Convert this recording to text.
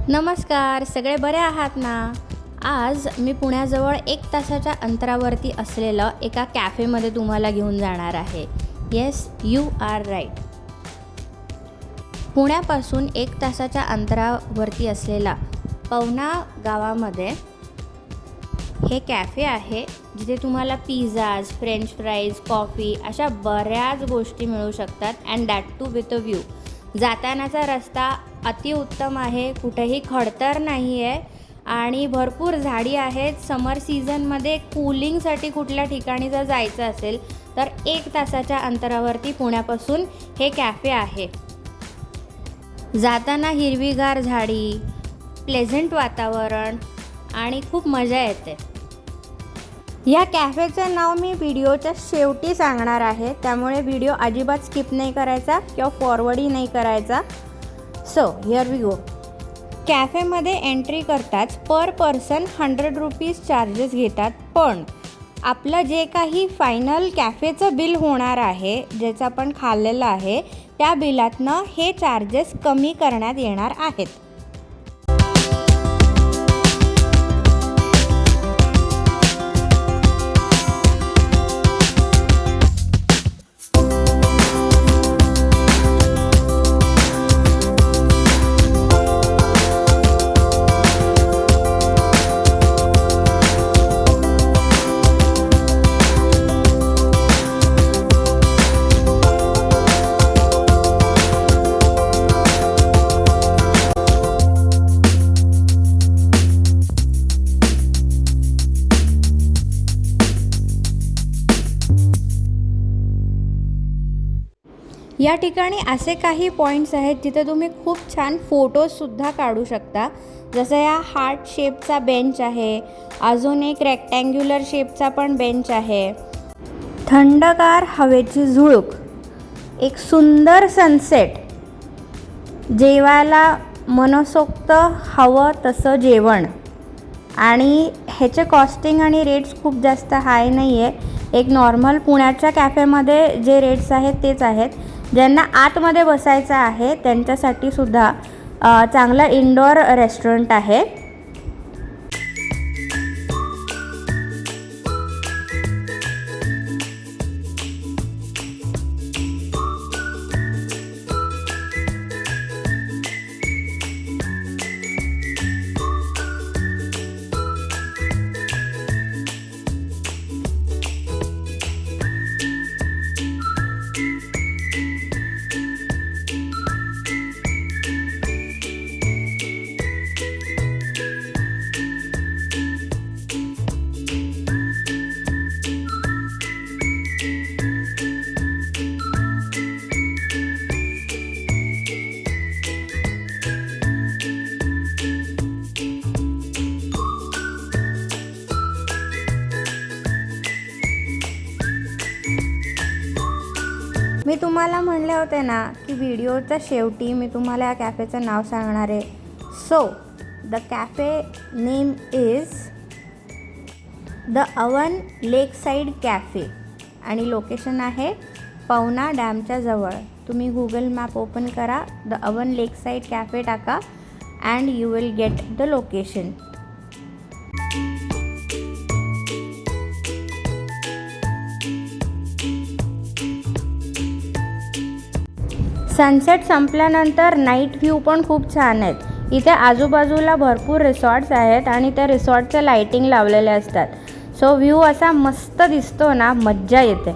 नमस्कार, सगळे बरे आहात ना? आज मी पुण्याजवळ 1 तासाच्या अंतरावरती असलेलं एका कॅफेमध्ये तुम्हाला घेऊन जाणार आहे. Yes, you are right. पुण्यापासून 1 तासाच्या अंतरावरती असलेला पवना गावामध्ये हे कॅफे आहे, जिथे तुम्हाला पिझ्झाज, फ्रेंच फ्राईज, कॉफी अशा बऱ्याच गोष्टी मिळू शकतात and that too with a view. जातानाचा रस्ता अतिउत्तम आहे, कुठेही खडतर नाही आहे आणि भरपूर झाडी आहेत. समर सीझनमध्ये कूलिंगसाठी कुठल्या ठिकाणी जर जायचं असेल तर 1 तासाच्या अंतरावरती पुण्यापासून हे कॅफे आहे. जाताना हिरवीगार झाडी, प्लेझंट वातावरण आणि खूप मजा येते. या कॅफेचं नाव मी व्हिडिओच्या शेवटी सांगणार आहे, त्यामुळे व्हिडिओ अजिबात स्किप नाही करायचा किंवा फॉरवर्डही नाही करायचा. So here we go. कॅफेमध्ये एंट्री करताच पर पर्सन 100 रुपीज चार्जेस घेतात, पण आपलं जे काही फायनल कॅफेचं बिल होणार आहे, ज्याचं आपण खाल्लेलं आहे, त्या बिलातनं हे चार्जेस कमी करण्यात येणार आहेत. या ठिकाणी असे काही पॉईंट्स आहेत जिथे तुम्ही खूप छान फोटोजसुद्धा काढू शकता. जसं या हार्ट शेपचा बेंच आहे, अजून एक रेक्टँग्युलर शेपचा पण बेंच आहे. थंडगार हवेची झुळूक, एक सुंदर सनसेट, जेवायला मनसोक्त हवं तसं जेवण. आणि ह्याचे कॉस्टिंग आणि रेट्स खूप जास्त हाय नाही आहे. एक नॉर्मल पुण्याच्या कॅफेमध्ये जे रेट्स आहेत तेच आहेत. ज्यांना आतमध्ये बसायचं आहे त्यांच्यासाठी सुद्धा चांगलं इनडोअर रेस्टॉरंट आहे. मी तुम्हाला म्हणले होते ना की व्हिडिओच्या शेवटी मी तुम्हाला या कॅफेचं नाव सांगणार आहे. So the cafe name is the Avan lake side cafe आणि लोकेशन आहे पवना डॅमच्या जवळ. तुम्ही गुगल मॅप ओपन करा, the Avan lake side cafe टाका and you will get the location. Sunset संपल्यानंतर नाईट व्ह्यू पण खूप छान आहेत. इथे आजूबाजूला भरपूर रिसॉर्ट्स आहेत आणि त्या रिसॉर्टच्या लाईटिंग लावलेल्या असतात. सो व्ह्यू असा मस्त दिसतो ना, मज्जा येते.